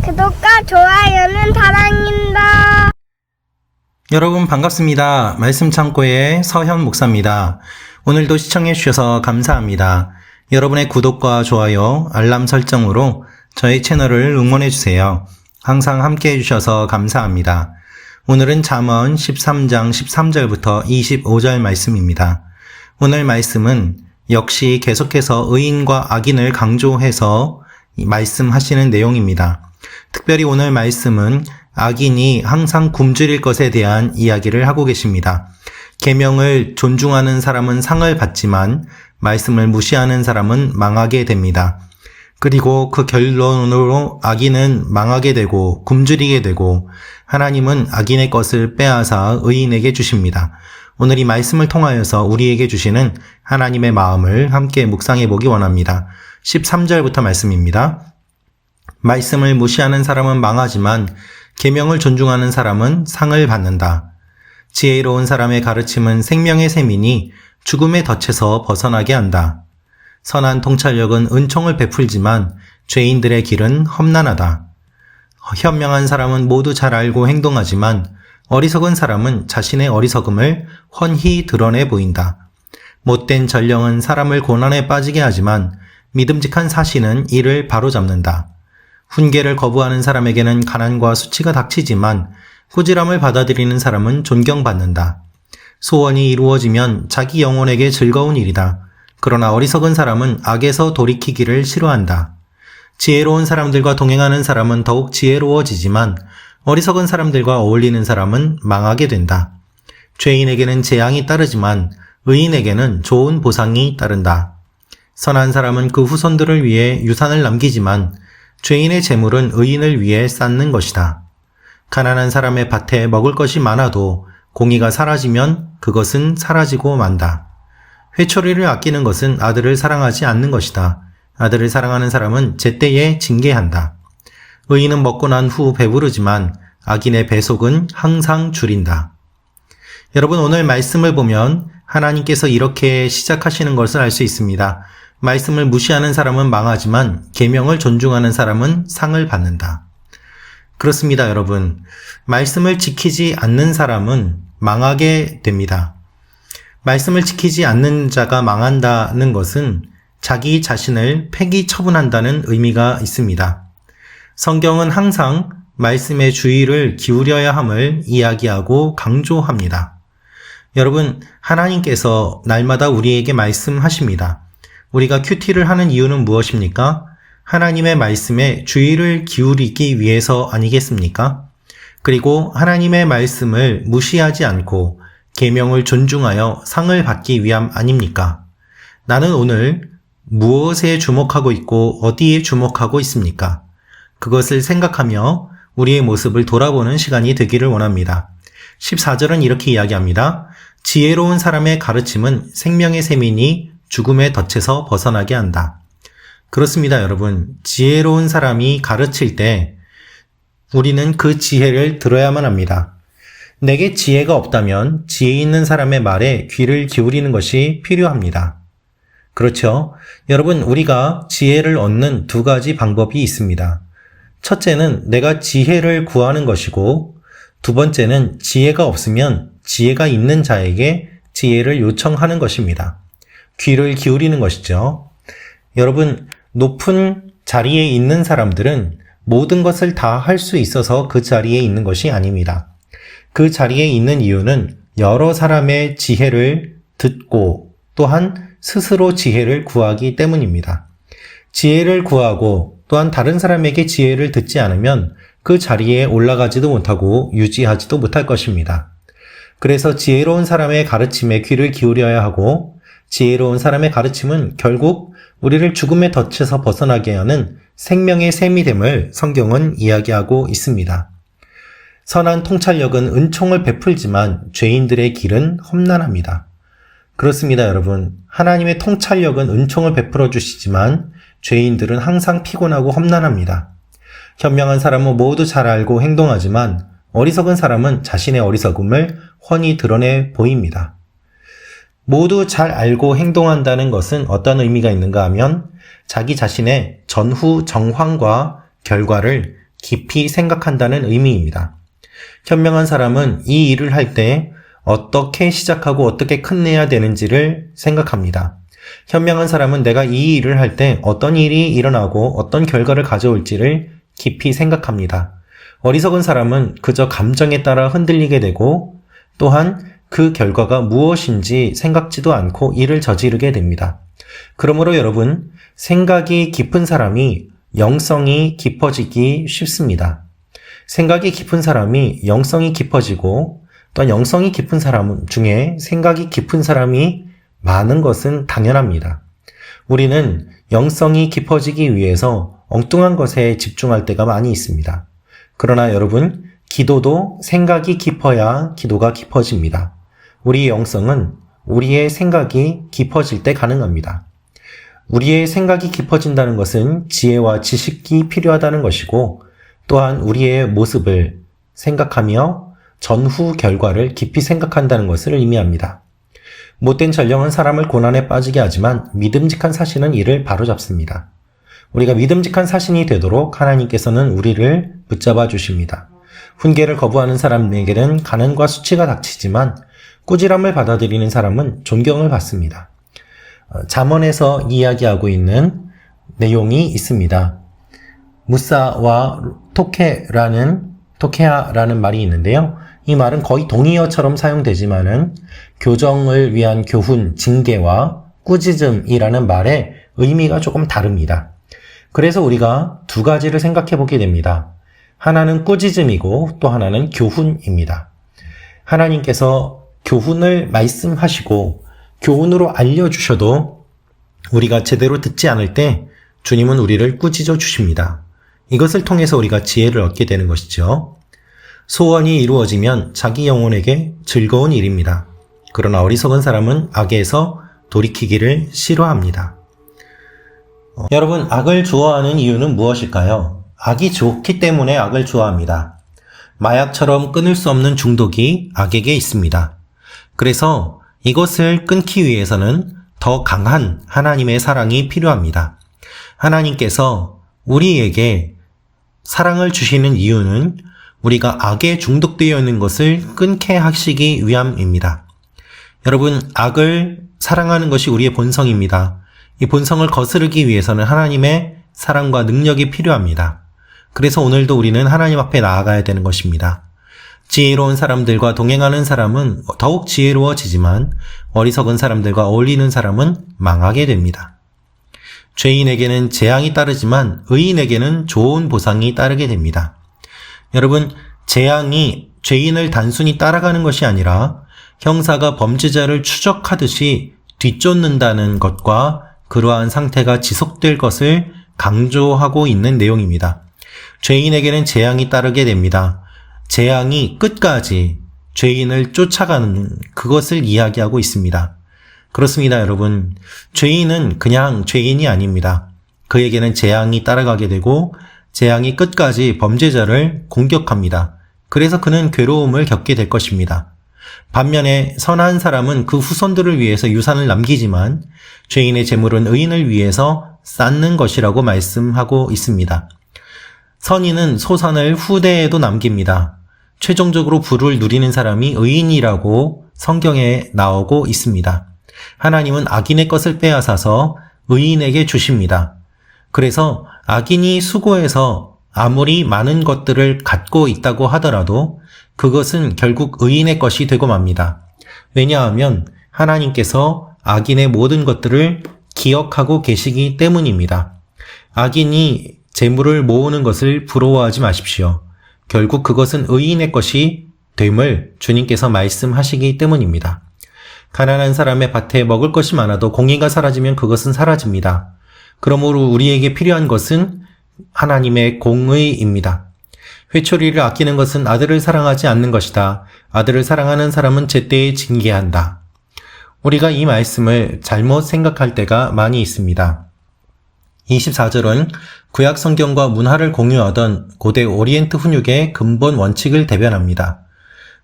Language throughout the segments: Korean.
구독과 좋아요는 사랑입니다. 여러분 반갑습니다. 말씀 창고의 서현 목사입니다. 오늘도 시청해 주셔서 감사합니다. 여러분의 구독과 좋아요, 알람 설정으로 저희 채널을 응원해 주세요. 항상 함께 해주셔서 감사합니다. 오늘은 잠언 13장 13절부터 25절 말씀입니다. 오늘 말씀은 역시 계속해서 의인과 악인을 강조해서 말씀하시는 내용입니다. 특별히 오늘 말씀은 악인이 항상 굶주릴 것에 대한 이야기를 하고 계십니다. 계명을 존중하는 사람은 상을 받지만 말씀을 무시하는 사람은 망하게 됩니다. 그리고 그 결론으로 악인은 망하게 되고 굶주리게 되고 하나님은 악인의 것을 빼앗아 의인에게 주십니다. 오늘 이 말씀을 통하여서 우리에게 주시는 하나님의 마음을 함께 묵상해 보기 원합니다. 13절부터 말씀입니다. 말씀을 무시하는 사람은 망하지만 계명을 존중하는 사람은 상을 받는다. 지혜로운 사람의 가르침은 생명의 샘이니 죽음의 덫에서 벗어나게 한다. 선한 통찰력은 은총을 베풀지만 죄인들의 길은 험난하다. 현명한 사람은 모두 잘 알고 행동하지만 어리석은 사람은 자신의 어리석음을 훤히 드러내 보인다. 못된 전령은 사람을 고난에 빠지게 하지만 믿음직한 사신은 이를 바로잡는다. 훈계를 거부하는 사람에게는 가난과 수치가 닥치지만 꾸지람을 받아들이는 사람은 존경받는다. 소원이 이루어지면 자기 영혼에게 즐거운 일이다. 그러나 어리석은 사람은 악에서 돌이키기를 싫어한다. 지혜로운 사람들과 동행하는 사람은 더욱 지혜로워지지만 어리석은 사람들과 어울리는 사람은 망하게 된다. 죄인에게는 재앙이 따르지만 의인에게는 좋은 보상이 따른다. 선한 사람은 그 후손들을 위해 유산을 남기지만 죄인의 재물은 의인을 위해 쌓는 것이다. 가난한 사람의 밭에 먹을 것이 많아도 공의가 사라지면 그것은 사라지고 만다. 회초리를 아끼는 것은 아들을 사랑하지 않는 것이다. 아들을 사랑하는 사람은 제때에 징계한다. 의인은 먹고 난 후 배부르지만 악인의 배속은 항상 줄인다. 여러분 오늘 말씀을 보면 하나님께서 이렇게 시작하시는 것을 알 수 있습니다. 말씀을 무시하는 사람은 망하지만 계명을 존중하는 사람은 상을 받는다. 그렇습니다, 여러분. 말씀을 지키지 않는 사람은 망하게 됩니다. 말씀을 지키지 않는 자가 망한다는 것은 자기 자신을 폐기 처분한다는 의미가 있습니다. 성경은 항상 말씀에 주의를 기울여야 함을 이야기하고 강조합니다. 여러분, 하나님께서 날마다 우리에게 말씀하십니다. 우리가 큐티를 하는 이유는 무엇입니까? 하나님의 말씀에 주의를 기울이기 위해서 아니겠습니까? 그리고 하나님의 말씀을 무시하지 않고 계명을 존중하여 상을 받기 위함 아닙니까? 나는 오늘 무엇에 주목하고 있고 어디에 주목하고 있습니까? 그것을 생각하며 우리의 모습을 돌아보는 시간이 되기를 원합니다. 14절은 이렇게 이야기합니다. 지혜로운 사람의 가르침은 생명의 샘이니 죽음의 덫에서 벗어나게 한다. 그렇습니다, 여러분. 지혜로운 사람이 가르칠 때 우리는 그 지혜를 들어야만 합니다. 내게 지혜가 없다면 지혜 있는 사람의 말에 귀를 기울이는 것이 필요합니다. 그렇죠? 여러분, 우리가 지혜를 얻는 두 가지 방법이 있습니다. 첫째는 내가 지혜를 구하는 것이고 두 번째는 지혜가 없으면 지혜가 있는 자에게 지혜를 요청하는 것입니다. 귀를 기울이는 것이죠. 여러분, 높은 자리에 있는 사람들은 모든 것을 다 할 수 있어서 그 자리에 있는 것이 아닙니다. 그 자리에 있는 이유는 여러 사람의 지혜를 듣고 또한 스스로 지혜를 구하기 때문입니다. 지혜를 구하고 또한 다른 사람에게 지혜를 듣지 않으면 그 자리에 올라가지도 못하고 유지하지도 못할 것입니다. 그래서 지혜로운 사람의 가르침에 귀를 기울여야 하고 지혜로운 사람의 가르침은 결국 우리를 죽음의 덫에서 벗어나게 하는 생명의 샘이 됨을 성경은 이야기하고 있습니다. 선한 통찰력은 은총을 베풀지만 죄인들의 길은 험난합니다. 그렇습니다, 여러분. 하나님의 통찰력은 은총을 베풀어 주시지만 죄인들은 항상 피곤하고 험난합니다. 현명한 사람은 모두 잘 알고 행동하지만 어리석은 사람은 자신의 어리석음을 훤히 드러내 보입니다. 모두 잘 알고 행동한다는 것은 어떤 의미가 있는가 하면 자기 자신의 전후 정황과 결과를 깊이 생각한다는 의미입니다. 현명한 사람은 이 일을 할 때 어떻게 시작하고 어떻게 끝내야 되는지를 생각합니다. 현명한 사람은 내가 이 일을 할 때 어떤 일이 일어나고 어떤 결과를 가져올지를 깊이 생각합니다. 어리석은 사람은 그저 감정에 따라 흔들리게 되고 또한 그 결과가 무엇인지 생각지도 않고 일을 저지르게 됩니다. 그러므로 여러분, 생각이 깊은 사람이 영성이 깊어지기 쉽습니다. 생각이 깊은 사람이 영성이 깊어지고 또한 영성이 깊은 사람 중에 생각이 깊은 사람이 많은 것은 당연합니다. 우리는 영성이 깊어지기 위해서 엉뚱한 것에 집중할 때가 많이 있습니다. 그러나 여러분, 기도도 생각이 깊어야 기도가 깊어집니다. 우리의 영성은 우리의 생각이 깊어질 때 가능합니다. 우리의 생각이 깊어진다는 것은 지혜와 지식이 필요하다는 것이고 또한 우리의 모습을 생각하며 전후 결과를 깊이 생각한다는 것을 의미합니다. 못된 전령은 사람을 고난에 빠지게 하지만 믿음직한 사신은 이를 바로잡습니다. 우리가 믿음직한 사신이 되도록 하나님께서는 우리를 붙잡아 주십니다. 훈계를 거부하는 사람에게는 가난과 수치가 닥치지만 꾸지람을 받아들이는 사람은 존경을 받습니다. 잠언에서 이야기하고 있는 내용이 있습니다. 무사와 토케하라는 말이 있는데요. 이 말은 거의 동의어처럼 사용되지만은 교정을 위한 교훈, 징계와 꾸짖음이라는 말의 의미가 조금 다릅니다. 그래서 우리가 두 가지를 생각해 보게 됩니다. 하나는 꾸짖음이고 또 하나는 교훈입니다. 하나님께서 교훈을 말씀하시고 교훈으로 알려주셔도 우리가 제대로 듣지 않을 때 주님은 우리를 꾸짖어 주십니다. 이것을 통해서 우리가 지혜를 얻게 되는 것이죠. 소원이 이루어지면 자기 영혼에게 즐거운 일입니다. 그러나 어리석은 사람은 악에서 돌이키기를 싫어합니다. 여러분, 악을 좋아하는 이유는 무엇일까요? 악이 좋기 때문에 악을 좋아합니다. 마약처럼 끊을 수 없는 중독이 악에게 있습니다. 그래서 이것을 끊기 위해서는 더 강한 하나님의 사랑이 필요합니다. 하나님께서 우리에게 사랑을 주시는 이유는 우리가 악에 중독되어 있는 것을 끊게 하시기 위함입니다. 여러분, 악을 사랑하는 것이 우리의 본성입니다. 이 본성을 거스르기 위해서는 하나님의 사랑과 능력이 필요합니다. 그래서 오늘도 우리는 하나님 앞에 나아가야 되는 것입니다. 지혜로운 사람들과 동행하는 사람은 더욱 지혜로워지지만 어리석은 사람들과 어울리는 사람은 망하게 됩니다. 죄인에게는 재앙이 따르지만 의인에게는 좋은 보상이 따르게 됩니다. 여러분, 재앙이 죄인을 단순히 따라가는 것이 아니라 형사가 범죄자를 추적하듯이 뒤쫓는다는 것과 그러한 상태가 지속될 것을 강조하고 있는 내용입니다. 죄인에게는 재앙이 따르게 됩니다. 재앙이 끝까지 죄인을 쫓아가는 그것을 이야기하고 있습니다. 그렇습니다, 여러분. 죄인은 그냥 죄인이 아닙니다. 그에게는 재앙이 따라가게 되고 재앙이 끝까지 범죄자를 공격합니다. 그래서 그는 괴로움을 겪게 될 것입니다. 반면에 선한 사람은 그 후손들을 위해서 유산을 남기지만 죄인의 재물은 의인을 위해서 쌓는 것이라고 말씀하고 있습니다. 선인은 소산을 후대에도 남깁니다. 최종적으로 부를 누리는 사람이 의인이라고 성경에 나오고 있습니다. 하나님은 악인의 것을 빼앗아서 의인에게 주십니다. 그래서 악인이 수고해서 아무리 많은 것들을 갖고 있다고 하더라도 그것은 결국 의인의 것이 되고 맙니다. 왜냐하면 하나님께서 악인의 모든 것들을 기억하고 계시기 때문입니다. 악인이 재물을 모으는 것을 부러워하지 마십시오. 결국 그것은 의인의 것이 됨을 주님께서 말씀하시기 때문입니다. 가난한 사람의 밭에 먹을 것이 많아도 공의가 사라지면 그것은 사라집니다. 그러므로 우리에게 필요한 것은 하나님의 공의입니다. 회초리를 아끼는 것은 아들을 사랑하지 않는 것이다. 아들을 사랑하는 사람은 제때에 징계한다. 우리가 이 말씀을 잘못 생각할 때가 많이 있습니다. 24절은 구약 성경과 문화를 공유하던 고대 오리엔트 훈육의 근본 원칙을 대변합니다.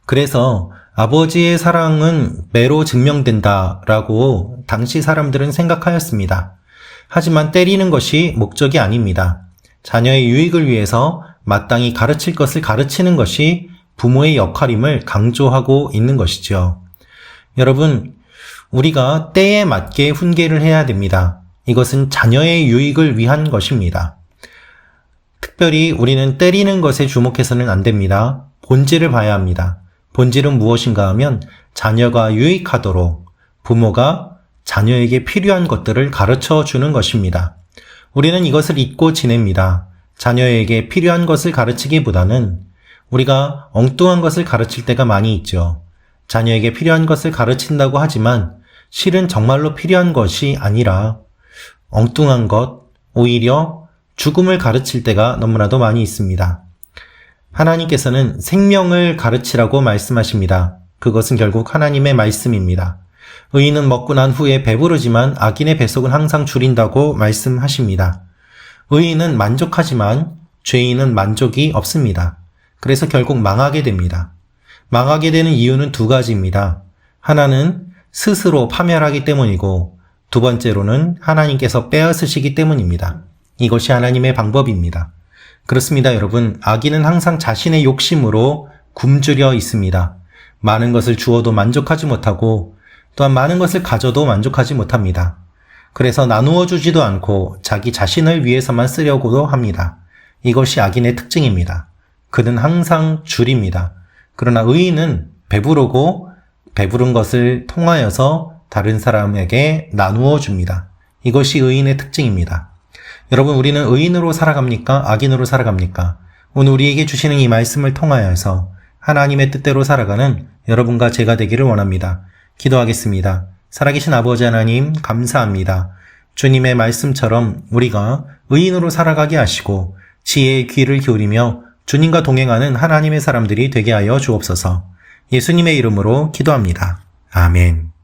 그래서 아버지의 사랑은 매로 증명된다라고 당시 사람들은 생각하였습니다. 하지만 때리는 것이 목적이 아닙니다. 자녀의 유익을 위해서 마땅히 가르칠 것을 가르치는 것이 부모의 역할임을 강조하고 있는 것이죠. 여러분, 우리가 때에 맞게 훈계를 해야 됩니다. 이것은 자녀의 유익을 위한 것입니다. 특별히 우리는 때리는 것에 주목해서는 안 됩니다. 본질을 봐야 합니다. 본질은 무엇인가 하면 자녀가 유익하도록 부모가 자녀에게 필요한 것들을 가르쳐 주는 것입니다. 우리는 이것을 잊고 지냅니다. 자녀에게 필요한 것을 가르치기보다는 우리가 엉뚱한 것을 가르칠 때가 많이 있죠. 자녀에게 필요한 것을 가르친다고 하지만 실은 정말로 필요한 것이 아니라 엉뚱한 것, 오히려 죽음을 가르칠 때가 너무나도 많이 있습니다. 하나님께서는 생명을 가르치라고 말씀하십니다. 그것은 결국 하나님의 말씀입니다. 의인은 먹고 난 후에 배부르지만 악인의 뱃속은 항상 줄인다고 말씀하십니다. 의인은 만족하지만 죄인은 만족이 없습니다. 그래서 결국 망하게 됩니다. 망하게 되는 이유는 두 가지입니다. 하나는 스스로 파멸하기 때문이고 두 번째로는 하나님께서 빼앗으시기 때문입니다. 이것이 하나님의 방법입니다. 그렇습니다, 여러분. 악인은 항상 자신의 욕심으로 굶주려 있습니다. 많은 것을 주어도 만족하지 못하고 또한 많은 것을 가져도 만족하지 못합니다. 그래서 나누어 주지도 않고 자기 자신을 위해서만 쓰려고도 합니다. 이것이 악인의 특징입니다. 그는 항상 줄입니다. 그러나 의인은 배부르고 배부른 것을 통하여서 다른 사람에게 나누어 줍니다. 이것이 의인의 특징입니다. 여러분, 우리는 의인으로 살아갑니까? 악인으로 살아갑니까? 오늘 우리에게 주시는 이 말씀을 통하여서 하나님의 뜻대로 살아가는 여러분과 제가 되기를 원합니다. 기도하겠습니다. 살아계신 아버지 하나님, 감사합니다. 주님의 말씀처럼 우리가 의인으로 살아가게 하시고 지혜의 귀를 기울이며 주님과 동행하는 하나님의 사람들이 되게 하여 주옵소서. 예수님의 이름으로 기도합니다. 아멘.